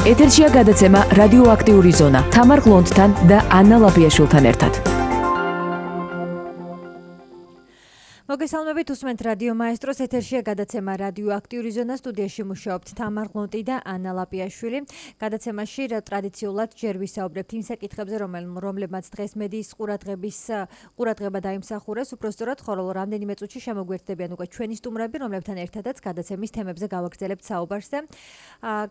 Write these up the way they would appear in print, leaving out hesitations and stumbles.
ეთერშია გადაცემა რადიოაქტიური ზონა თამარ გლონდთან და ანა ლაპიაშვილთან ერთად. მოგესალმებით, უსმენთ რადიო მაესტროს ეთერშია გადაცემა რადიოაქტიური ზონა. სტუდიაში მუშაობთ თამარ გლონდი და ანა ლაპიაშვილი. გადაცემაში ტრადიციულად ჯერ ვისაუბრებთ იმ საკითხებზე, რომლებმაც დღეს მედიის ყურადღება დაიმსახურეს, უпростоრად ხოლო რამდენიმე წუთში შემოგვერთდებიან უკვე ჩვენი სტუმრები, რომლებთან ერთადაც გადაცემის თემებზე გავაგრძელებთ საუბარს.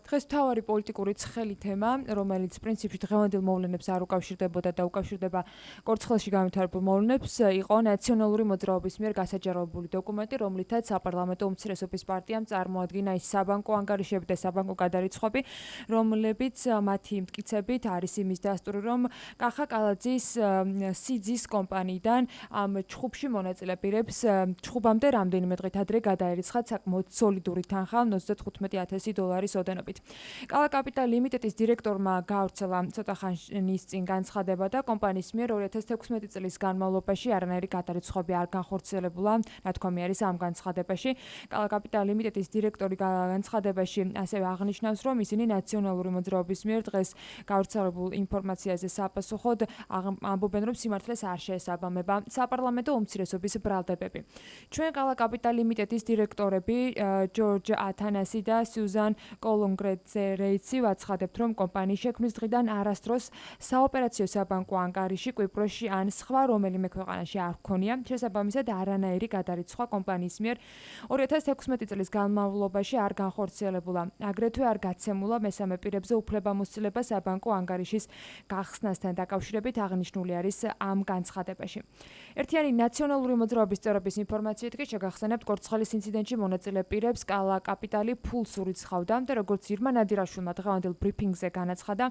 დღეს მთავარი პოლიტიკური ცხელი თემა, რომელიც პრინციპში დღევანდელ მოვლენებს არ უკავშირდებოდა და უკავშირდება კორცხელში განვითარებულ მოვლენებს, იყო ნაციონალური მოძრაობის მიერ გასაჯაროებული დოკუმენტი, რომლითაც საპარლამენტო უმცირესობის პარტიამ წარმოადგინა ის საბანკო ანგარიშები და საბანკო გადარიცხვები, რომლებიც მათი მტკიცებით არის იმის დასტური, რომ კახა კალაძის სიძის კომპანიიდან ამ ჩხუბში მონაწილე პირებს ჩხუბამდე რამდენიმე დღით ადრე გადაერიცხათ საკმაოდ სოლიდური თანხა $95,000 ოდენობით. კალა კაპიტალ ლიმიტედის დირექტორმა გაავრცელა ცოტა ხანის წინ განცხადება და კომპანიის მიერ 2016 წლის განმავლობაში არანაირი გადარიცხვები არ განხორციელებულა. ნათქვამი არის ამ განცხადებაში. კალა კაპიტალ ლიმიტედის დირექტორი განცხადებაში ასევე აღნიშნავს, რომ ისინი ნაციონალური მოძრაობის მიერ დღეს გავრცელებულ ინფორმაციაზე საპასუხოდ ამბობენ, რომ სიმართლეს არ შეესაბამება საპარლამენტო უმცირესობის ბრალდებები. ჩვენ კალა კაპიტალ ლიმიტედის დირექტორები ჯორჯ ათანასი და სიუზან კოლონგრეცი ვაცხადებთ, რომ კომპანიის შექმნის დღიდან არასდროს საოპერაციო საბანკო ანგარიში კვიპროსში ან სხვა რომელიმე ქვეყანაში არ ჰქონია. შესაბამისად არანაირი გადარიცხვა კომპანიის მიერ 2016 წლის განმავლობაში არ განხორციელებულა. აგრეთვე არ გაცემულა მესამე პირებზე უფლებამოსილება საბანკო ანგარიშის გახსნასთან დაკავშირებით აღნიშნული არის ამ განცხადებაში. ერთიანი ნაციონალური მოძრაობის წევრების ინფორმაციით კი შეგახსენებთ, კორცხელის ინციდენტში მონაწილე პირებს კალა კაპიტალი ფულს ურიცხავდა და როგორც ირმა ნადირაშვილმა დღევანდელ ბრიფინგზე განაცხადა,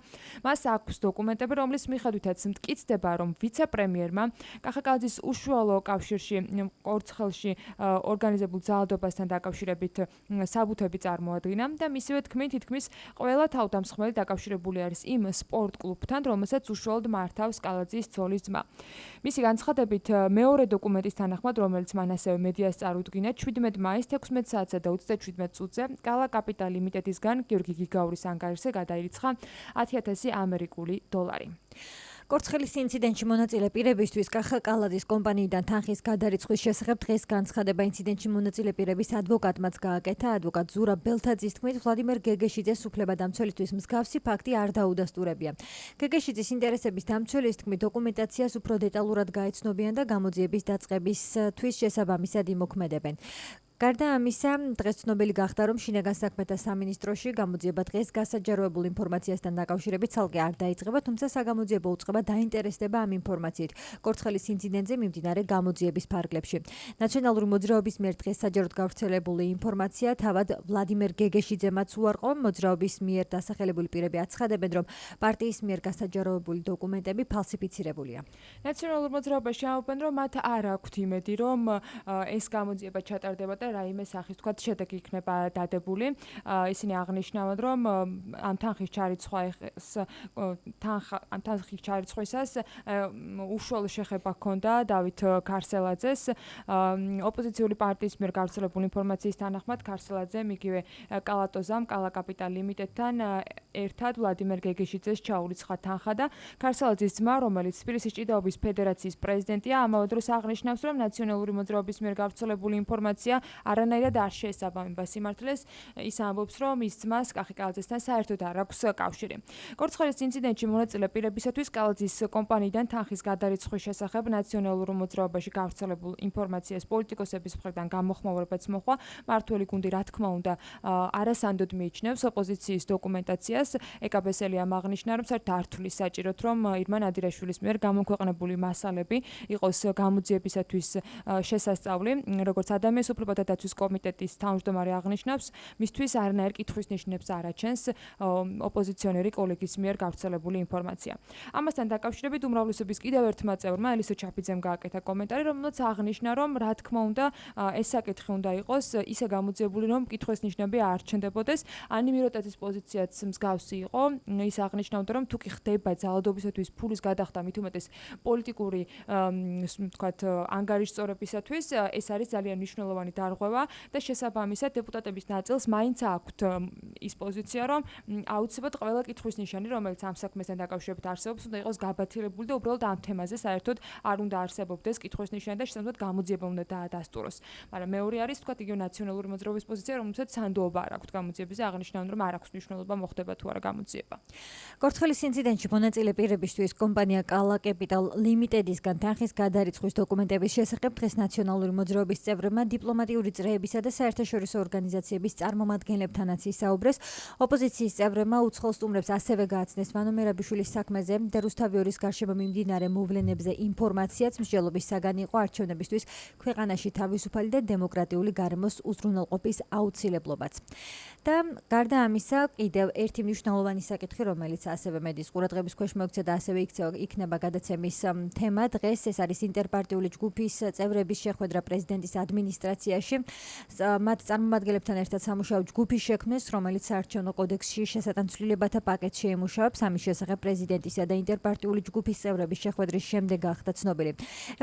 მას აქვს დოკუმენტები, რომლის მიხედვითაც მტკიცდება, რომ ვიცე-პრემიერმა კახა კალაძის უშუალო კავშირში კორცხელში ორგანიზებულ ძალადობასთან დაკავშირებით საბუთები წარმოადგინა და მისივე თქმით, თითქმის ყველა თავდამსხმელი დაკავშირებული არის იმ სპორტ კლუბთან, რომელსაც უშუალოდ მართავს კალაძის ცოლის ძმა. მისი განცხადებით, მეორე დოკუმენტის თანახმად, რომელიც მან ასევე მედიას წარუდგინა, 17 მაისს 16 საათსა და 37 წუთზე კალა კაპიტალ ლიმიტედისგან გიორგი გიგაურის ანგარიშზე გადაირიცხა $10,000. კორცხელის ინციდენტში მონაწილე პირებისთვის კახა კალაძის კომპანიიდან თანხის გადარიცხვის შესახებ დღეს განცხადება ინციდენტში მონაწილე პირების ადვოკატმაც გააკეთა. ადვოკატ ზურაბ ბელთაძის თქმით, ვლადიმერ გეგეშიძეს უფლებადამცველისთვის მსგავსი ფაქტი არ დაუდასტურებია. გეგეშიძის ინტერესების დამცველის თქმით, დოკუმენტაციას უფრო დეტალურად გაეცნობიან და გამოძიების დაწყებისთვის შესაბამისად იმოქმედებენ. გარდა ამისა, დღეს ცნობილი გახდა, რომ შინაგან საქმეთა სამინისტროში გამოძიება დღეს გასაჯაროებულ ინფორმაციასთან დაკავშირებით ცალკე არ დაიწყება, თუმცა საგამოძიებო უწყება დაინტერესდება ამ ინფორმაციით კორცხელის ინციდენტზე მიმდინარე გამოძიების ფარგლებში. ნაციონალური მოძრაობის მიერ დღეს საჯაროდ გავრცელებული ინფორმაცია თავად ვლადიმერ გეგეშიძემაც უარყო. მოძრაობის მიერ დასახელებული პირები აცხადებენ, რომ პარტიის მიერ გასაჯაროებული დოკუმენტები ფალსიფიცირებულია. ნაციონალურ მოძრაობაში ამბობენ, რომ მათ არ აქვთ იმედი, რომ ეს გამოძიება ჩატარდება და რაიმე სახის თქვა შედეგი იქნება დადებული. ისინი აღნიშნავენ, რომ ამ თანხის ჩარიცხვისას უშუალო შეხება ჰქონდა დავით ქარსელაძეს. ოპოზიციური პარტიის მიერ გავრცელებული ინფორმაციის თანახმად ქარსელაძემ იგივე კალატოზამ კალა კაპიტალ ლიმიტედთან ერთად ვლადიმერ გეგეშიძეს ჩაურიცხა თანხა და ქარსელაძის ძმა, რომელიც თბილისის ჭიდაობის ფედერაციის პრეზიდენტია, ამავე დროს აღნიშნავს, რომ ნაციონალური მოძრაობის მიერ გავრცელებული ინფორმაცია არანაირად არ შეესაბამება სიმართლეს. ის ამბობს, რომ ის ძმას კახა კალაძესთან საერთოდ არ აქვს კავშირი. კორცხელის ინციდენტში მონაწილე პირებისათვის კალაძის კომპანიიდან თანხის გადარიცხვის შესახებ ნაციონალურ მოძრაობაში გავრცელებულ ინფორმაციას პოლიტიკოსების მხრიდან გამოხმაურებაც მოხდა. მართველი გუნდი, რა თქმა უნდა, არასანდოდ მიიჩნევს ოპოზიციის დოკუმენტაციას. ეკაბესელიამ აღნიშნა, რომ საერთოდ არ თვლის საჭიროდ, რომ ირმა ნადირაშვილის მიერ გამოქვეყნებული მასალები იყოს გამოძიებისათვის შესასწავლი, როგორც ადამიანის უფლებათა დაცვის კომიტეტის თავმჯდომარე აღნიშნავს, მისთვის არანაირ კითხვის ნიშნებს არ აჩენს ოპოზიციონერი კოლეგის მიერ გავრცელებული ინფორმაცია. ამასთან დაკავშირებით უმრავლესობის კიდევ ერთმა წევრმა ელისო ჩაფიძემ გააკეთა კომენტარი, რომელმაც აღნიშნა, რომ რა თქმა უნდა ეს საკითხი უნდა იყოს ისე გამოძიებული, რომ კითხვის ნიშნები არ ჩნდებოდეს. ანი მიროტაძის პოზიციაც მსგავსი იყო. ის აღნიშნავდა, რომ თუ კი ხდება ძალადობისათვის ფულის გადახდა, მით უმეტეს პოლიტიკური ანგარიშწორებისათვის, ეს არის ძალიან მნიშვნელოვანი დარღვევა დარღვევა და შესაბამისად დეპუტატების ნაწილს მაინც აქვთ ის პოზიცია, რომ აუცილებლად ყველა კითხვის ნიშანი, რომელიც ამ საქმესთან დაკავშირებით არსებობს, უნდა იყოს გაბათილებული და უბრალოდ ამ თემაზე საერთოდ არ უნდა არსებობდეს კითხვის ნიშანი და შესაბამისად გამოძიება უნდა დაადასტუროს. მაგრამ მეორე არის თქვა იგივე ნაციონალური მოძრაობის პოზიცია, რომელსაც სანდოობა არ აქვს გამოძიებაზე, აღნიშნავენ, რომ არ აქვს მნიშვნელობა მოხდება თუ არა გამოძიება. კორცხელის ინციდენტში მონაწილე პირებისთვის კომპანია კალა კეპიტალ ლიმინტედისგან თანხის გადარიცხვის დოკუმენტების შესახებ დღეს ნაციონალური მოძრაობის წევრებმა დიპლომატიური წრეებისა და საერთაშორისო ორგანიზაციების წარმომადგენლებთანაც ისაუბრეს. ოპოზიციის წევრებმა უცხოელ სტუმრებს ასევე გააცნეს მანო მერაბიშვილის საქმეზე და რუსთავიორის გარშემო მიმდინარე მოვლენებზე ინფორმაციაც მსჯელობის საგანი იყო არჩევნებისთვის ქვეყანაში თავისუფალი და დემოკრატიული გარემოს უზრუნველყოფის აუცილებლობაც. და გარდა ამისა, კიდევ ერთი მნიშვნელოვანი საკითხი, რომელიც ასევე მედიის ყურადღების ქვეშ მოექცა და ასევე იქნება გადაცემის თემა დღეს, ეს არის ინტერპარტიული ჯგუფის წევრების შეხვედრა პრეზიდენტის ადმინისტრაციაში. მათ წარმომადგენლებთან ერთად სამუშაო ჯგუფი შექმნეს, რომელიც საარჩევნო კოდექსში შესატანცვლილებათა პაკეტს შეიმუშავებს. ამის შესახებ პრეზიდენტისა და ინტერპარტიული ჯგუფის წევრების შეხვედრის შემდეგ გახდა ცნობილი.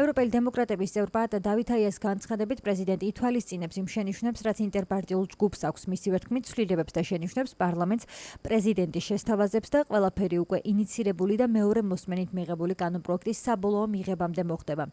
ევროპელი დემოკრატების წევრ პაატა დავითაიას განცხადებით, პრეზიდენტი ითვალისწინებს იმ შენიშვნებს, რაც ინტერპარტიულ ჯგუფს აქვს მისივე თქმით, ცვლილებებს და შენიშვნებს პარლამენტს, პრეზიდენტის შესთავაზებს და ყველაფერი უკვე ინიცირებული და მეორე მოსმენით მიღებული კანონპროექტის საბოლოო მიღებამდე მოხდება.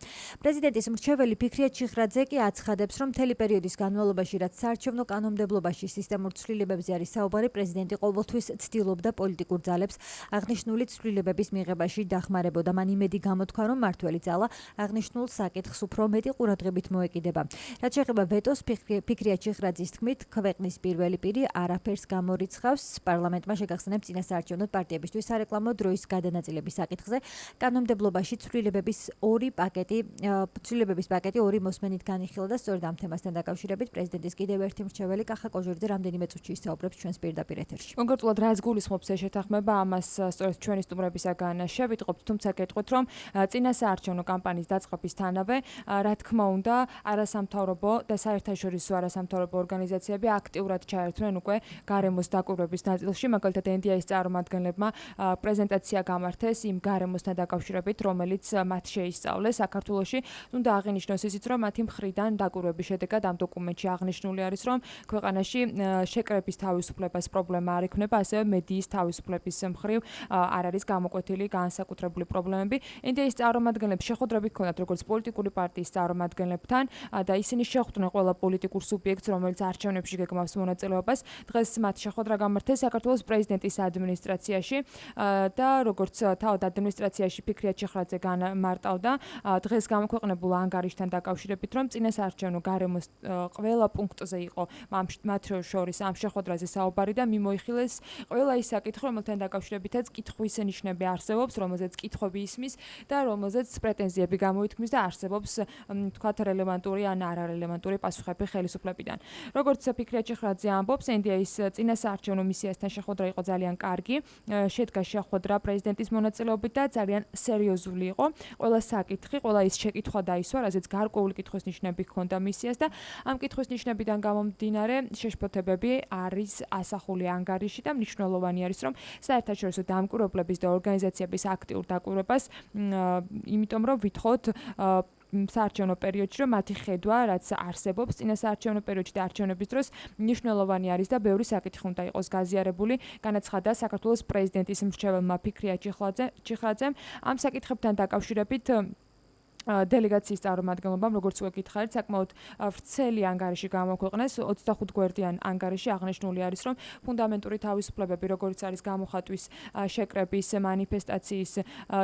პრეზიდენტის მრჩეველი ფიქრია ჩიხრაძე კი აცხადებს, რომ მთელი პერიოდის განმავლობაში, რაც საარჩევნო კანონმდებლობაში სისტემურ ცვლილებებზე არის საუბარი, პრეზიდენტი ყოველთვის ცდილობდა პოლიტიკურ ძალებს აღნიშნული ცვლილებების მიღებაში დახმარებოდა. მან იმედი გამოთქვა, რომ მართველი ძალა აღნიშნულ საკითხს უფრო მეტი ყურადღებით მოეკიდება. რაც შეეხება ვეტოს, ფიქრია ჩიხრაძის თქმით, ქვეყნის პირველი პირი არაფერს გამორიცხავს. პარლამენტმა შეგახსენებს წინასაარჩევნო პარტიებისთვის სარეკლამო დროის გადანაწილების საკითხზე. კანონმდებლობაში ცვლილებების პაკეტი ორი მოსმენით განიხილა და სწორედ ამ თემასთან დაკავშირებით პრეზიდენტის კიდევ ერთი მრჩეველი კახა კოჟორიძე რამდენიმე წუთში ისაუბრებს ჩვენს პირდაპირ ეთერში. კონკრეტულად რას გულისხმობს ეს შეთანხმება, ამას სწორედ ჩვენი სტუმრებისაგან შევიტყობთ, თუმცა გეტყვით, რომ წინასაარჩევნო კამპანიის დაწყებისთანავე, რა თქმა უნდა, არასამთავრობო და საერთაშორისო არასამთავრობო ორგანიზაციები აქტიურად ჩაერთვნენ უკვე გარემოს დაკვირვების ნაწილში, მაგალითად NDI-ის წარმომადგენლებმა პრეზენტაცია გამართეს იმ გარემოსთან დაკავშირებით, რომელიც მათ შეისწავლეს საქართველოში. უნდა აღინიშნოს ისიც, რომ მათი მხრიდან დაკვირვების შედეგად ამ დოკუმენტში აღნიშნული არის, რომ ქვეყანაში შეკრების თავისუფლებას პრობლემა არ ექნება, ასევე მედიის თავისუფლების მხრივ არ არის გამოკვეთილი განსაკუთრებული პრობლემები. NDI-ის წარმომადგენლებს შეხვედრები ჰქონდათ როგორც პოლიტიკური პარტიის წარმომადგენლებთან და ისინი შეხვდნენ ყველა პოლიტიკურ სუბიექტს, რომელიც არჩევნებში გეგმავს მონაწილეობას. დღეს მათ შეხვედრა გამართეს საქართველოს პრეზიდენტის ადმინისტრაციაში და როგორც თავად ადმინისტრაციაში ფიქრია ჩიხრაძე განმარტავდა დღეს გამოქვეყნებულ ანგარიშთან დაკავშირებით, რომ წინასაარჩევნო გარემოს ყველა პუნქტზე იყო მათ შორის ამ შეხვედრაზე საუბარი და მიმოიხილეს ყველა ის საკითხი, რომელთან დაკავშირებითაც კითხვის ნიშნები არსებობს, რომელზეც კითხვები ისმის და რომელზეც პრეტენზიები გამოითქმის და არსებობს თქვათ რელევანტური ან არარელევანტური პასუხები ხელისუფლებიდან. როგორც ფიქრია ჩიხრაძე ამბობს, NDI-ის წინასაარჩევნო მისიასთან შეხვედრა იყო ძალიან კარგი. შედგა შეხვედრა პრეზიდენტის მონაწილეობით და ძალიან სერიოზული იყო. ყველა საკითხი, ყველა ის შეკითხვა დაისვა, რაზეც გარკვეული კითხვის ნიშნები ჰქონდა მისიას და ამ კითხვის ნიშნებიდან გამომდინარე შეშფოთებები არის ასახული ანგარიში და მნიშვნელოვანი არის, რომ საერთაშორისო დამკვირვებლების და ორგანიზაციების აქტიურ დაკვირვებას, იმიტომ რომ ვითხოვთ საარჩევნო პერიოდში, რომ მათი ხედვა, რაც არსებობს წინასაარჩევნო პერიოდში და არჩევნების დროს, მნიშვნელოვანი არის და ბევრი საკითხი უნდა იყოს გაზიარებული, განაცხადა საქართველოს პრეზიდენტის მრჩეველმა ფიქრია ჩიხრაძემ. ამ საკითხებთან დაკავშირებით დელეგაციის წარმომადგენლობამ, როგორც უკვე გითხარით, საკმაოდ ვრცელი ანგარიში გამოქვეყნეს. 25 გვერდიან ანგარიში აღნიშნული არის, რომ ფუნდამენტური თავისუფლებები, როგორც არის გამოხატვის, შეკრების, მანიფესტაციის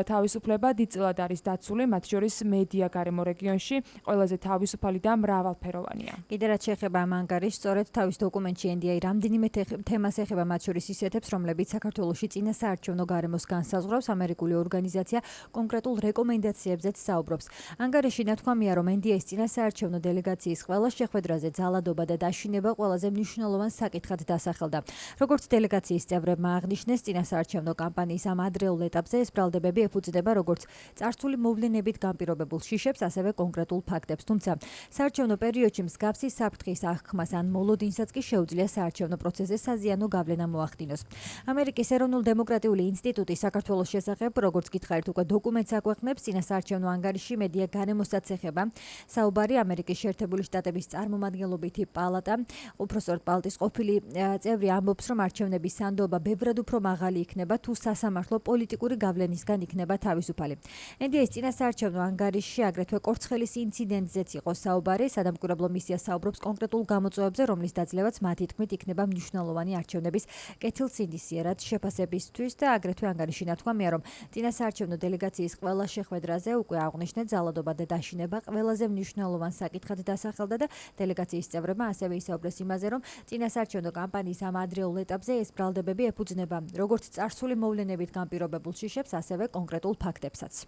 თავისუფლება, დიდწილად არის დაცული, მათ შორის მედია გარემო რეგიონში ყველაზე თავისუფალი და მრავალფეროვანია. კიდევ რაც შეეხება ამ ანგარიშს, სწორედ თავის დოკუმენტში NDI რამდენიმე თემას ეხება, მათ შორის ისეთებს, რომლებიც საქართველოში წინასაარჩევნო გარემოს განსაზღვრავს. ამერიკული ორგანიზაცია კონკრეტულ რეკომენდაციებზეც საუბრობს. ანგარიში ნათქვამია, რომ NDI-ის წინასაარჩევნო დელეგაციის ყველა შეხვედრაზე ძალადობა და დაშინება ყველაზე მნიშვნელოვან საკითხად დასახელდა. როგორც დელეგაციის წევრებმა აღნიშნეს, წინასაარჩევნო კამპანიის ამ ადრეულ ეტაპზე ეს ბრალდებები ეფუძნება როგორც წარსული მოვლენებით განპირობებულ შიშებს, ასევე კონკრეტულ ფაქტებს. თუმცა, საარჩევნო პერიოდში მსგავსი საფრთხის აღქმას ან მოლოდინსაც კი შეუძლია საარჩევნო პროცესზე საზიანო გავლენა მოახდინოს. ამერიკის ეროვნულ-დემოკრატიული ინსტიტუტი საქართველოს შესახებ, როგორც გითხარით, უკვე დოკუმენტს აქვეყნებს, წინასაარჩევნო ანგარიში იმედია გარემოსაც ეხება. საუბარი ამერიკის შეერთებული შტატების წარმომადგენლობითი პალატა, უпроსტად პალატის ყოფილი წევრი ამბობს, რომ არჩევნების სანდოობა ბევრად უფრო მაღალი იქნება, თუ სასამართლო პოლიტიკური გავლენისგან იქნება თავისუფალი. NDA-ის წინასაარჩევნო ანგარიშში აგრეთვე კორცხელის ინციდენტზეც იყო საუბარი, სადამკვირვებლო მისია საუბრობს კონკრეტულ გამოწვევებზე, რომლის დაძლევაც მათი თქმით იქნება მნიშვნელოვანი არჩევნების კეთილსინდისიერად შეფასებისთვის და აგრეთვე ანგარიში ნათქვამია, რომ წინასაარჩევნო დელეგაციის ყველა შეხვედრაზე უკვე აღნიშნეთ ძალადობა და დაშინება ყველაზე მნიშვნელოვან საკითხად დასახელდა და დელეგაციის წევრებმა ასევე ისაუბრეს იმაზე, რომ წინასაარჩევნო კამპანიის ამ ადრეულ ეტაპზე ეს ბრალდებები ეფუძნება როგორც წარსული მოვლენებით განპირობებულ შიშებს, ასევე კონკრეტულ ფაქტებსაც.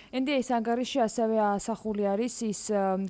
NDA-ის ანგარიში ასევე ასახული არის ის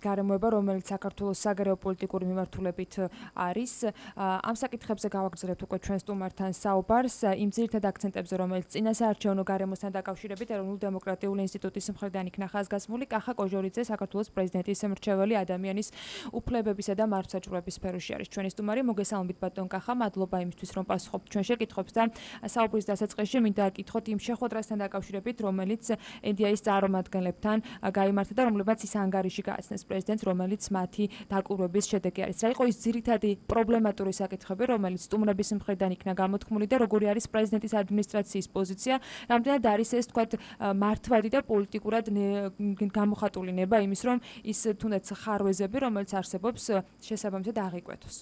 გარემოება, რომელიც საქართველოს საგარეო პოლიტიკური მიმართულებით არის. ამ საკითხებზე გავაგრძელებთ უკვე ჩვენ სტუმართან საუბარს, იმ ძირითად აქცენტებზე, რომელიც წინასაარჩევნო გარემოსთან დაკავშირებით ეროვნულ დემოკრატიული ინსტიტუტის მხრიდან იქნა ხაზგასმული. კახა კოჟორიძე, საქართველოს პრეზიდენტის მრჩეველი ადამიანის უფლებებისა და მართლმსაჯულების სფეროში არის ჩვენი სტუმარი. მოგესალმებით ბატონ კახა, მადლობა იმისთვის, რომ პასუხობთ ჩვენ შეკითხვებს და საუბრის დასაწყისში მინდა გითხოთ იმ შეხვედრასთან დაკავშირებით, რომელიც NDA-ის წარმომადგენლებთან გაიმართა და რომლებაც ის ანგარიში გააცნეს პრეზიდენტს, რომელიც მათი დაკვირვების შედეგი არის. რა იყო ის ძირითადი პრობლემატური საკითხები, რომელიც სტუმრების მხრიდან იქნა გამოთქმული და როგორი არის პრეზიდენტის ადმინისტრაციის პოზიცია, რამდენად არის ეს თქვათ მართვადი და პოლიტიკურად გამოხატული ნება იმის, რომ ის თუნდაც ხარვეზები, რომელიც არსებობს, შესაბამისად აღიკვეთოს.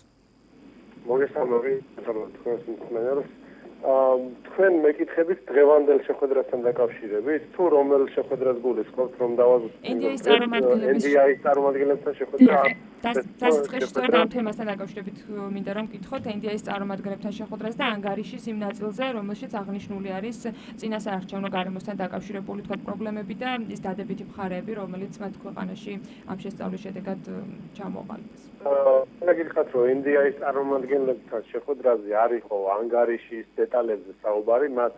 მოგესალმებით, თქვენს მსმენელს. თქვენ მეკითხებით დღევანდელ შეხვედრასთან დაკავშირებით, თუ რომელ შეხვედრას გულისხმობთ, რომ დავაზუსტოთ? NDA-ის წარმომადგენლებთან შეხვედრა. დასაწყისში სწორედ ამ თემასთან დაკავშირებით მინდა რომ გითხოთ NDA-ის წარმომადგენლებთან შეხვედრას და ანგარიშის იმ ნაწილზე, რომელშიც აღნიშნული არის წინასაარჩევნო გარემოსთან დაკავშირებული თქვათ პრობლემები და ის დადებითი მხარეები, რომელიც მათ ქვეყანაში ამ შესწავლის შედეგად ჩამოყალიბეს. გითხრათ, რომ NDA-ის წარმომადგენლებთან შეხვედრაზე არ იყო ანგარიშის დეტალებზე საუბარი, მათ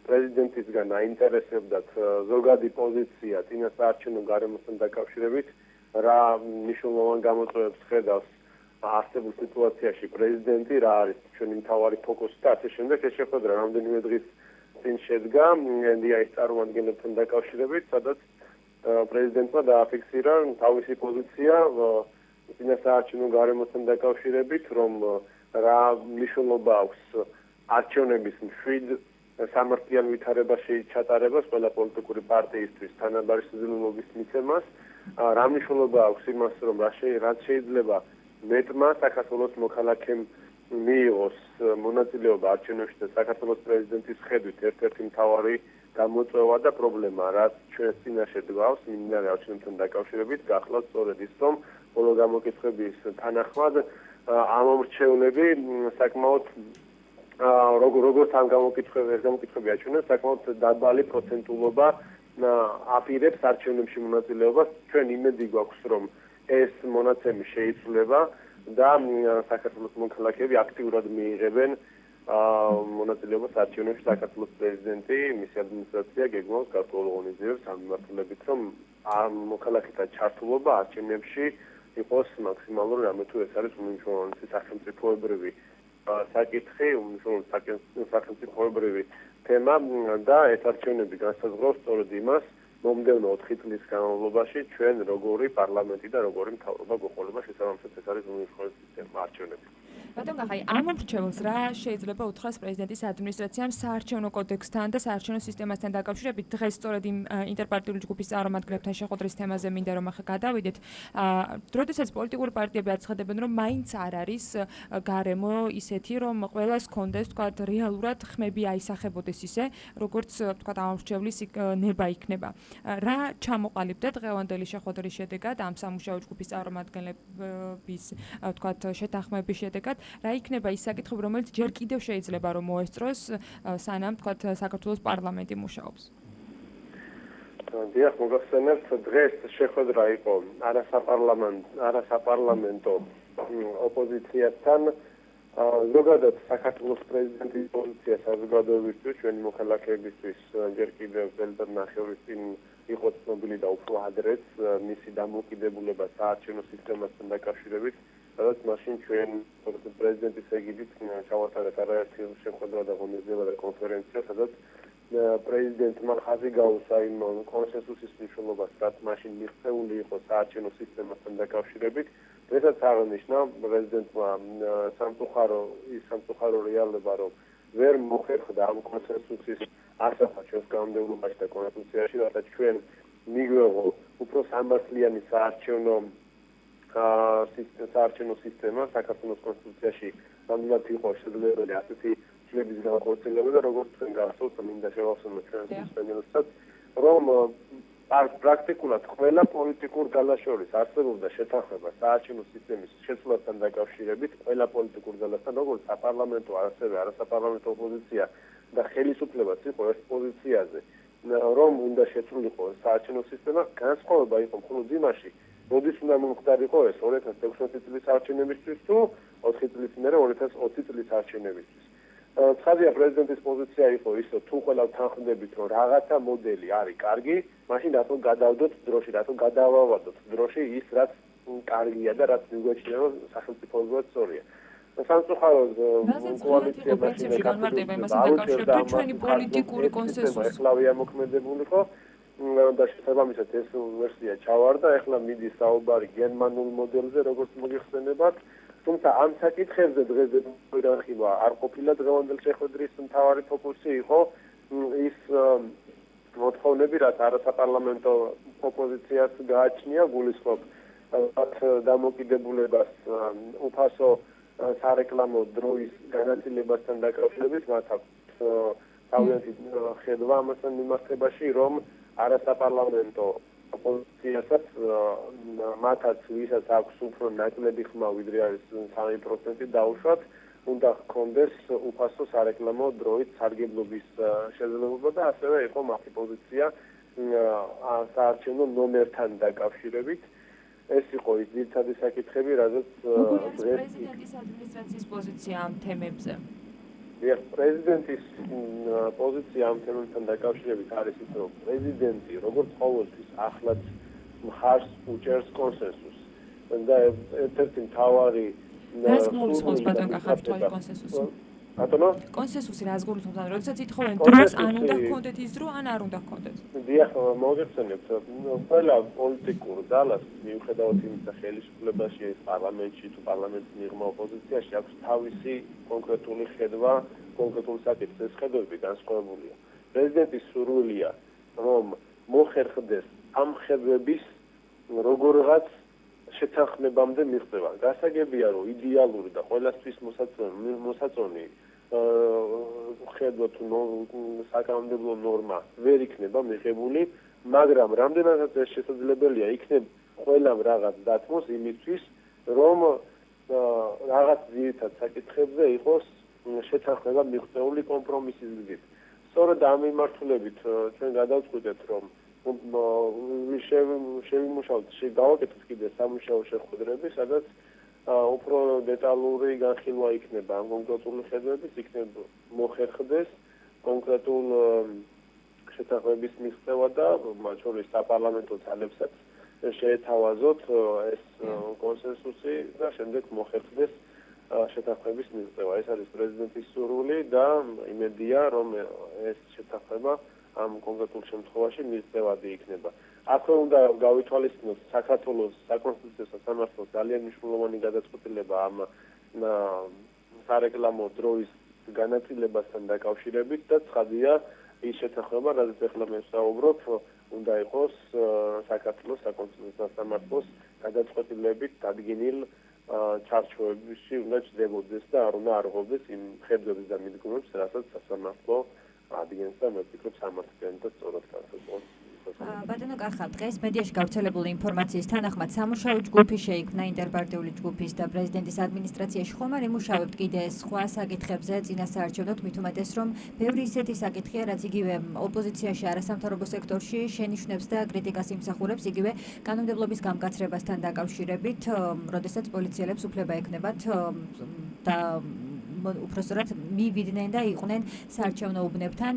პრეზიდენტისგან აინტერესებდათ ზოგადი პოზიცია წინასაარჩევნო გარემოსთან დაკავშირებით, რა მნიშვნელოვან გამოწვევებს ხედავს არსებულ სიტუაციაში პრეზიდენტი, რა არის ჩვენი მთავარი ფოკუსი და ასე შემდეგ. ეს შეხვედრა რამდენიმე დღის წინ შედგა NDA-ის წარმომადგენლებთან დაკავშირებით, სადაც პრეზიდენტმა დააფიქსირა თავისი პოზიცია წინასაარჩევნო გარემოსთან დაკავშირებით, რომ რა მნიშვნელობა აქვს არჩევნების მშვიდ სამართლიან ვითარებაში ჩატარებას ყველა პოლიტიკური პარტიისთვის თანაბარი სიძულვილობის მიცემას, რა მნიშვნელობა აქვს იმას, რომ რაც შეიძლება მეტმა საქართველოს მოქალაქემ მიიღოს მონაწილეობა არჩევნებში და საქართველოს პრეზიდენტის ხედვით ერთ-ერთი მთავარი გამოწვევა და პრობლემა, რაც ჩვენს წინაშე დგას მიმდინარე არჩევნებთან დაკავშირებით, გახლავთ სწორედ ის, რომ ბოლო გამოკითხვების თანახმად ამომრჩევლები საკმაოდ როგორც ამ გამოკითხვები აჩვენებს, საკმაოდ დაბალი პროცენტულობა აპირებს არჩევნებში მონაწილეობას. ჩვენ იმედი გვაქვს, რომ ეს მონაცემი შეიცვლება და საქართველოს მოქალაქეები აქტიურად მიიღებენ მონაწილეობას არჩევნებში. საქართველოს პრეზიდენტი, მისი ადმინისტრაცია გეგმავს გარკვეულ ღონისძიებებს ამ მიმართულებით, რომ მოქალაქეთა ჩართულობა არჩევნებში იყოს მაქსიმალური, რამე თუ ეს არის უმნიშვნელოვანესი სახელმწიფოებრივი საკითხი, უმნიშვნელოვანესი სახელმწიფოებრივი თემა და ეს არჩევნები განსაზღვრავს სწორედ იმას, მომდევნო 4 წლის განმავლობაში ჩვენ როგორი პარლამენტი და როგორი მთავრობა გვეყოლება, შესაბამისად ეს არის უმნიშვნელოვანესი თემა არჩევნები. ბატონ კახა, ამ მრჩეველს რა შეიძლება უთხრას პრეზიდენტის ადმინისტრაციამ საარჩევნო კოდექსთან და საარჩევნო სისტემასთან დაკავშირებით? დღეს სწორედ იმ ინტერპარტიული ჯგუფის წარმომადგენლებთან შეხვედრის თემაზე მინდა რომ ახლა გადავიდეთ. როდესაც პოლიტიკური პარტიები აცხადებენ, რომ მაინც არ არის გარემო ისეთი, რომ ყველას კონდეს, თქვათ, რეალურად ხმები აისახებოდეს ისე, როგორც თქვათ, ამ მრჩევლის ნება იქნება. რა ჩამოყალიბდა დღევანდელი შეხვედრის შედეგად ამ სამუშაო ჯგუფის წარმომადგენლების თქვათ შეთანხმების შედეგად? რა იქნება ის საკითხები, რომელიც ჯერ კიდევ შეიძლება რომ მოესწროს სანამ თქვათ საქართველოს პარლამენტი მუშაობს? დიახ, მოგახსენებთ, დღეს შეხვედრა იყო არასაპარლამენტო ოპოზიციასთან. ზოგადად საქართველოს პრეზიდენტის პოზიცია საზოგადოებისთვის, ჩვენი მოქალაქეებისთვის ჯერ კიდევ ძელდად ნახევრის წინ იყო ცნობილი და უფრო ადრეც მისი დამოკიდებულება საარჩევნო სისტემასთან დაკავშირებით, სადაც მაშინ ჩვენ პრეზიდენტის ეგიდით ჩავატარეთ არაერთი შეხვედრა და ღონისძიება და კონფერენცია, სადაც პრეზიდენტმა ხაზი გაუსვა იმ კონსენსუსის მნიშვნელობას, რაც მაშინ მიღწეული იყო საარჩევნო სისტემასთან დაკავშირებით. დღესაც აღნიშნა პრეზიდენტმა სამწუხარო რეალობა, რომ ვერ მოხერხდა ამ კონსენსუსის ასახვა ჩვენს კანონმდებლობაში და კონსტიტუციაში, რათა ჩვენ მიგვეღო უფრო სამართლიანი საარჩევნო სისტემა საქართველოს კონსტიტუციაში ნამდვილად იყო შესაძლებელი ასეთი ცვლილების განხორციელება და როგორც თქვენ გახსოვთ, მინდა შევახსენოთ ჩვენს მსმენელსაც, რომ პრაქტიკულად ყველა პოლიტიკურ ძალას შორის არსებობდა შეთანხმება საარჩევნო სისტემის შეცვლასთან დაკავშირებით, ყველა პოლიტიკურ ძალასთან, როგორც საპარლამენტო, ასევე არასაპარლამენტო ოპოზიცია და ხელისუფლებაც იყო ეს პოზიციაზე, რომ უნდა შეცვლილიყო საარჩევნო სისტემა. განსხვავება იყო მხოლოდ იმაში, როდის უნდა მომხდარიყო ეს 2016 წლის არჩევნებისთვის თუ 4 წლის მერე 2020 წლის არჩევნებისთვის. ცხადია, პრეზიდენტის პოზიცია იყო ისო, თუ ყველა თანხმდებით, რომ რაღაცა მოდელი არის კარგი, მაშინ რატო გადავდოთ დროში, რატო გადავავადოთ დროში ის, რაც კარგია და რაც მიგვეჩნია, რომ სახელმწიფოებრივად სწორია. სამწუხაროდ კოალიცია პრინციპში განმარტება იმასთან დაკავშირებით, ჩვენი პოლიტიკური კონსენსუსი ახლავე ამოქმედებულიყო და შესაბამისად ეს ვერსია ჩავარდა, ეხლა მიდის საუბარი გერმანულ მოდელზე, როგორც მოგიხსენებათ. თუმცა ამ საკითხებზე დღეზე განხილვა არ ყოფილა დღევანდელ შეხვედრის მთავარი ფოკუსი იყო ის მოთხოვნები, რაც არასაპარლამენტო ოპოზიციას გააჩნია, გულისხმობ დამოკიდებულებას უფასო სარეკლამო დროის განაწილებასთან დაკავშირებით, მათ აქვს თავიანთი ხედვა ამასთან მიმართებაში, რომ არასაპარლამენტო ოპოზიციასაც მათაც ვისაც აქვს უფრო ნაკლები ხმა, ვიდრე არის 3% დაუშვათ, უნდა ჰქონდეს უფასო სარეკლამო დროით სარგებლობის შესაძლებლობა და ასევე იყო მათი პოზიცია საარჩევნო ნომერთან დაკავშირებით. ეს იყო ის ძირითადი საკითხები, რაზეც დღეს პრეზიდენტის ადმინისტრაციის პოზიცია ამ თემებზე. პრეზიდენტის პოზიცია ამ თემებთან დაკავშირებით არის ის, რომ პრეზიდენტი როგორც ყოველთვის ახლაც მხარს უჭერს კონსენსუსს და ერთ-ერთი მთავარი რას გულისხმობს ბატონ კახაბთვალი კონსენსუსი? ბატონო? კონსენსუსი რას გულისხმობს? როდესაც ითხოვენ დროს ან უნდა გქონდეთ ის დრო, ან არ უნდა გქონდეთ? დიახ, მოგეხსენებთ, ყველა პოლიტიკურ ძალას მიუხედავად იმისა, ხელისუფლებაში, პარლამენტში თუ პარლამენტის მიღმა ოპოზიციაში აქვს თავისი კონკრეტული ხედვა, კონკრეტული საკითხი. ეს ხედვები განსხვავებულია. პრეზიდენტის სურვილია, რომ მოხერხდეს ამ ხედვების როგორღაც შეთანხმებამდე მიღწევა. გასაგებია, რომ იდეალური და ყველასთვის მოსაწონი ხედვა თუ საკანონმდებლო ნორმა ვერ იქნება მიღებული, მაგრამ რამდენადაც ეს შესაძლებელია, იქნებ ყველამ რაღაც დათმოს იმისთვის, რომ რაღაც ძირითად საკითხებზე იყოს შეთანხმება მიღწეული კომპრომისის გზით. სწორედ ამ მიმართულებით ჩვენ გადავწყვიტეთ, რომ შევიმუშავოთ, გავაკეთოთ კიდე სამუშაო შეხვედრები, სადაც უფრო დეტალური განხილვა იქნება ამ კონკრეტული ხედვების, იქნება მოხერხდეს კონკრეტულ შეთანხმების მიღწევა და მათ შორის საპარლამენტო ძალებსაც შეეთავაზოთ ეს კონსენსუსი და შემდეგ მოხერხდეს შეთანხმების მიღწევა. ეს არის პრეზიდენტის სურვილი და იმედია, რომ ეს შეთანხმება ამ კონკრეტულ შემთხვევაში მიღწევადი იქნება. აქვე უნდა გავითვალისწინოთ საქართველოს საკონსტიტუციო სასამართლოს ძალიან მნიშვნელოვანი გადაწყვეტილება ამ სარეკლამო დროის განაწილებასთან დაკავშირებით და ცხადია ის შეთანხმება, რაზეც ახლა მე ვსაუბრობ, უნდა იყოს საქართველოს საკონსტიტუციო სასამართლოს გადაწყვეტილებით დადგენილ ჩარჩოებში უნდა ჩდებოდეს და არ უნდა არღობდეს იმ ხედვებს და მიდგომებს, რასაც სასამართლო ადგენს და მე ვფიქრობ სამართლიანი და სწორად გასაგებია. ბატონო კახა, დღეს მედიაში გავრცელებული ინფორმაციის თანახმად სამუშაო ჯგუფი შეიქმნა ინტერპარტიული ჯგუფის და პრეზიდენტის ადმინისტრაციაში ხომ არ იმუშავებთ კიდე სხვა საკითხებზე წინასაარჩევნოდ, მით უმეტეს რომ ბევრი ისეთი საკითხია, რაც იგივე ოპოზიციაში არასამთავრობო სექტორში შენიშვნებს და კრიტიკას იმსახურებს, იგივე კანონმდებლობის გამკაცრებასთან დაკავშირებით, როდესაც პოლიციელებს უფლება ექნებათ და უпростоრად მივიდნენ და იყვნენ საარჩევნო უბნებთან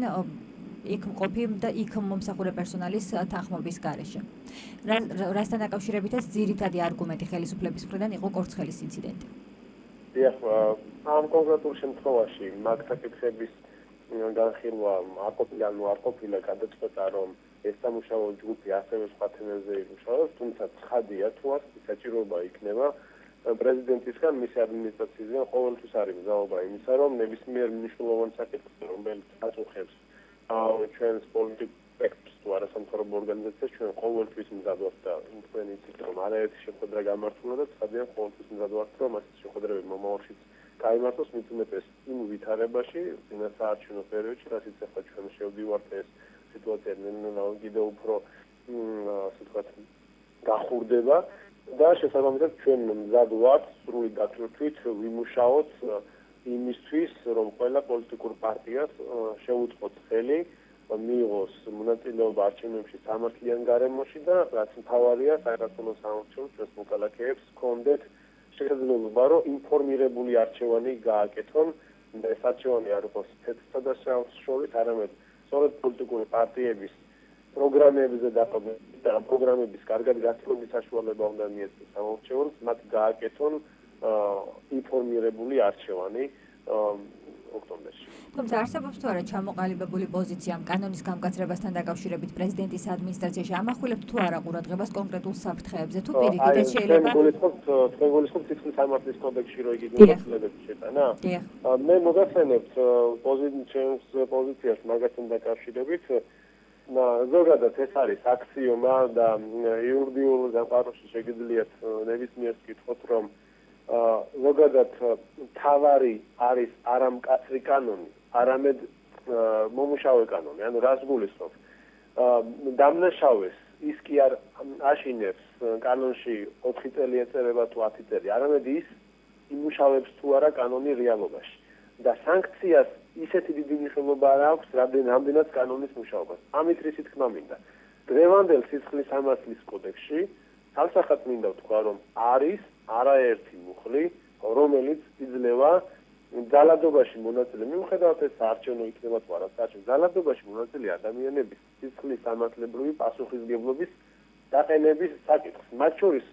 იქ მყოფი და იქ მომსახურე პერსონალის თანხმობის გარეშე. რასთან დაკავშირებითაც ძირითადი არგუმენტი ხელისუფლების მხრიდან იყო კორცხელის ინციდენტი. დიახ, ამ კონკრეტულ შემთხვევაში მაგ საკითხების განხილვა არ ყოფილა გადაწყვეტა, რომ ეს სამუშაო ჯგუფი ასევე სხვა თემებზე იმუშავებს, თუმცა ცხადია თუ არ საჭიროება იქნება პრეზიდენტისგან, მისი ადმინისტრაციისგან ყოველთვის არის მზაობა იმისა, რომ ნებისმიერ მნიშვნელოვან საკითხზე, რომელიც აწუხებს ჩვენს პოლიტიკურ სპექტრს თუ არასამთავრობო ორგანიზაციას, ჩვენ ყოველთვის მზად ვართ და თქვენ იცით, რომ არაერთი შეხვედრა გამართულა და ცხადია ყოველთვის მზად ვართ, რომ ასეთი შეხვედრები მომავალშიც გაიმართოს, მით უმეტეს იმ ვითარებაში, წინა საარჩევნო პერიოდში, რასაც ახლა ჩვენ შევდივართ, ეს სიტუაცია კიდევ უფრო ასე ვთქვათ გახურდება და შესაბამისად ჩვენ მზად ვართ სრული დატვირთვით ვიმუშაოთ იმისთვის, რომ ყველა პოლიტიკურ პარტიას შეუწყოთ ხელი, მიიღოს მონაწილეობა არჩევნებში სამართლიან გარემოში და რაც მთავარია, საერთაშორისო სამართლებრივ ჩვენს მოქალაქეებს ჰქონდეთ შესაძლებლობა, რომ ინფორმირებული არჩევანი გააკეთონ და ეს არჩევანი არ იყოს თეთრსა და შავს შორის, არამედ სწორედ პოლიტიკური პარტიების პროგრამებზე დაყრდნობით და პროგრამების კარგად გაცნობის საშუალება უნდა მიეცეს სამორჩეულს, მათ გააკეთონ ინფორმირებული არჩევანი ოქტომბერში. თუმცა არსებობს თუ არა ჩამოყალიბებული პოზიცია კანონის გამკაცრებასთან დაკავშირებით პრეზიდენტის ადმინისტრაციაში ამახვილებთ თუ არა ყურადღებას კონკრეტულ საფრთხეებზე თუ პირიქით ეს შეიძლება თქვენ გულისხმობთ სიცხლის სამართლის კოდექსში რო იგი მონაწილეებს შეტანა? მე მოგახსენებთ ჩვენს პოზიციაში მაგასთან დაკავშირებით ზოგადად ეს არის აქსიომა და იურიდიულ განყაროში შეგიძლიათ ნებისმიერს კითხოთ, რომ ზოგადად თავარი არის არა მკაცრი კანონი, არამედ მომუშავე კანონი. ანუ რას გულისხმობ? დამნაშავეს ის კი არ აშინებს კანონში 4 წელი ეწერება თუ 10 წელი, არამედ ის იმუშავებს თუ არა კანონი რეალობაში. და სანქციას ისეთი დიდი მნიშვნელობა არ აქვს, რამდენად კანონის მუშაობას. ამით რისი თქმა მინდა. დღევანდელ სიცხლის სამართლის კოდექსში თავსახად მინდა ვთქვა, რომ არის არაერთი მუხლი, რომელიც იძლევა ძალადობაში მონაწილე, მიუხედავად ეს საარჩევნო იქნება თუ არა საარჩევნო, ძალადობაში მონაწილე ადამიანების სიცხლის სამართლებრივი პასუხისმგებლობის დაყენების საკითხს. მათ შორის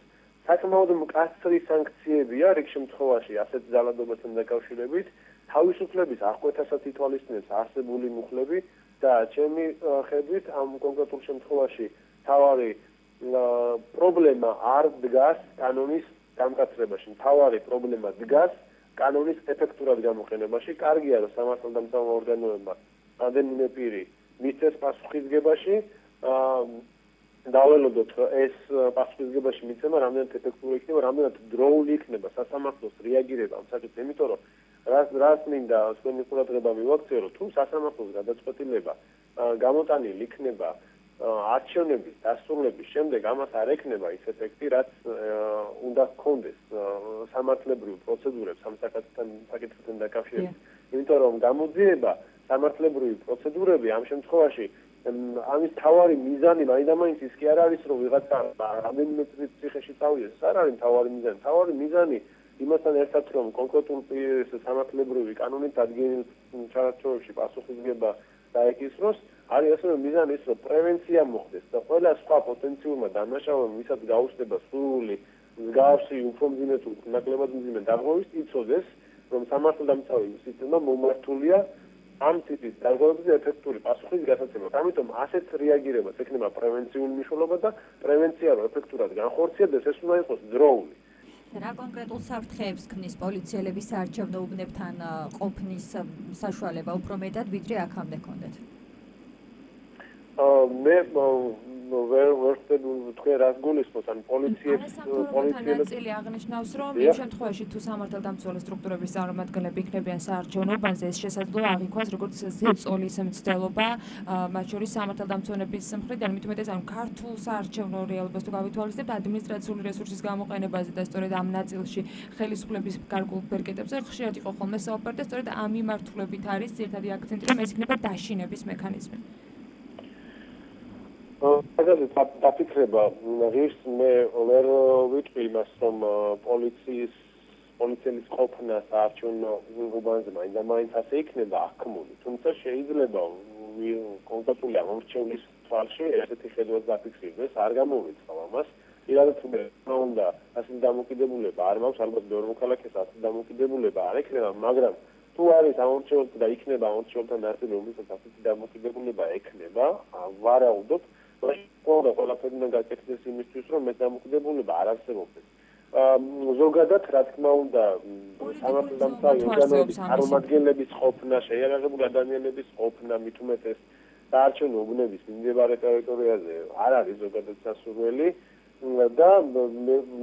საკმაოდ მკაცრი სანქციებია რიგ შემთხვევაში ასეთ ძალადობასთან დაკავშირებით, თავისუფლების აღკვეთასაც ითვალისწინებს არსებული მუხლები და ჩემი ხედვით ამ კონკრეტულ შემთხვევაში თავარი პრობლემა არ დგას კანონის გამკაცრებაში. მთავარი პრობლემა დგას კანონის ეფექტურად გამოყენებაში. კარგია, რომ სამართალდამცავ ორგანოებმა რამდენიმე პირი მისცეს პასუხისგებაში, დაველოდოთ ეს პასუხისგებაში მიცემა რამდენად ეფექტური იქნება, რამდენად დროული იქნება სასამართლოს რეაგირება ამ საკითხზე, იმიტომ რომ რას მინდა თქვენი ყურადღება მივაქციო, რომ თუ სასამართლოს გადაწყვეტილება გამოტანილი იქნება არჩევნების დასრულების შემდეგ, ამას არ ექნება ის ეფექტი, რაც უნდა ჰქონდეს სამართლებრივ პროცედურებს ამ საკითხთან დაკავშირებით. იმიტომ რომ გამოძიება სამართლებრივი პროცედურები ამ შემთხვევაში ამის თავარი მიზანი მაინდამაინც ის კი არ არის, რომ ვიღაცა რამდენიმე წლის ციხეში წავიდეს, ეს არ არის თავარი მიზანი. თავარი მიზანი იმასთან ერთად, რომ კონკრეტულ სამართლებრივი კანონით დადგენილ ჩარჩოებში პასუხისმგება დაეკისროს, არის ასევე მიზანი ის, რომ პრევენცია მოხდეს და ყველა სხვა პოტენციურმა დამნაშავემ, ვისაც გაუჩნდება სრული მსგავსი უფრო მძიმე თუ ნაკლებად მძიმე დარღვევის, იცოდეს, რომ სამართალდამცავი სისტემა მომართულია ამ ტიპის დარღვევებზე ეფექტური პასუხის გასაცემად. ამიტომ ასეთ რეაგირებას ექნება პრევენციული მნიშვნელობა და პრევენცია რო ეფექტურად განხორციელდეს, ეს უნდა იყოს დროული. რა კონკრეტულ საფრთხეებს ქმნის პოლიციელების საარჩევნო უბნებთან ყოფნის საშუალება უფრო მეტად, ვიდრე აქამდე ჰქონდეთ? მე თქვენ რას გულისხმობთ, ან პოლიციელებს ნაწილი აღნიშნავს, რომ იმ შემთხვევაში თუ სამართალდამცავი სტრუქტურების წარმომადგენლები იქნებიან საარჩევნო უბანზე, ეს შესაძლოა აღიქვას როგორც ზეწოლის მცდელობა, მათ შორის სამართალდამცავების მხრიდან, მით უმეტეს ამ ქართულ საარჩევნო რეალობას თუ გავითვალისწინებთ ადმინისტრაციული რესურსის გამოყენებაზე და სწორედ ამ ნაწილში ხელისუფლების გარკვეულ ბერკეტებზე ხშირად იყო ხოლმე საუბარი და სწორედ ამ მიმართულებით არის ძირითადი აქცენტი, რომ ეს იქნება დაშინების მექანიზმი. მაგალითად დაფიქრება ღირს მე ვერ ვიტყვი იმას, რომ პოლიციის ყოფნა საარჩევნო უბანზე მაინდამაინც ასე იქნება აღქმული, თუმცა შეიძლება კონკრეტული ამორჩევლის თვალში ესეთი ხედვაც დაფიქრდეს, არ გამოვიწყავ ამას. პირადად უნდა ასეთი დამოკიდებულება არ მაქვს, ალბათ ბევრ მოქალაქეს ასეთი დამოკიდებულება არ ექნება, მაგრამ თუ არის ამორჩეულთა და იქნება ამორჩეულთა ნაწილი, რომელსაც ასეთი დამოკიდებულება ექნება, ვარაუდობ, ყველაფერი უნდა გაკეთდეს იმისთვის, რომ ეს დამოკიდებულება არ არსებობდეს. ზოგადად, რა თქმა უნდა, სამართალდამცავი ორგანოების წარმომადგენლების ყოფნა, შეიარაღებული ადამიანების ყოფნა, მით უმეტეს საარჩევნო უბნების მიმდებარე ტერიტორიაზე არ არის ზოგადად სასურველი და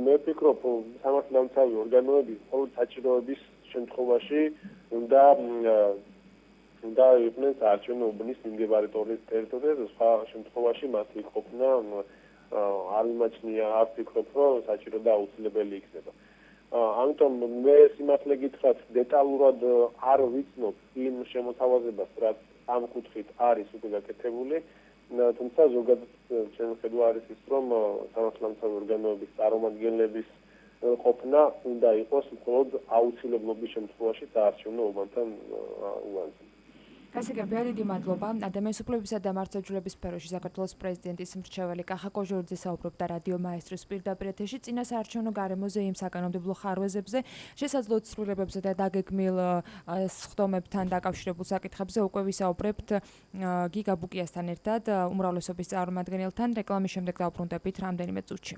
მე ვფიქრობ, სამართალდამცავი ორგანოები ყოველ საჭიროების შემთხვევაში უნდა იყვნენ საარჩევნო უბნის მიმდებარე ტერიტორიაზე, სხვა შემთხვევაში მათი ყოფნა არ იმაჩნია, არ ვფიქრობ, რომ საჭირო და აუცილებელი იქნება. ამიტომ მე სიმართლე გითხრათ, დეტალურად არ ვიცნობ იმ შემოთავაზებას, რაც ამ კუთხით არის უკვე გაკეთებული, თუმცა ზოგადად ჩემი ხედვა არის ის, რომ სამართალდამცავი ორგანოების წარმომადგენლების ყოფნა უნდა იყოს მხოლოდ აუცილებლობის შემთხვევაში საარჩევნო უბანთან უანზე. გასაგებ, დიდი მადლობა. ადამიანის უფლებებისა და მართლმსაჯულების სფეროში საქართველოს პრეზიდენტის მრჩეველი კახა კოჟორიძე საუბრობდა რადიო მაესტროს პირდაპირ ეთერში წინა საარჩევნო გარემოზე, იმ საკანონმდებლო ხარვეზებზე, შესაძლო ცვლილებებზე და დაგეგმილ სხდომებთან დაკავშირებულ საკითხებზე უკვე ვისაუბრებთ გიგა ბუკიასთან ერთად, უმრავლესობის წარმომადგენელთან. რეკლამის შემდეგ დავბრუნდებით რამდენიმე წუთში.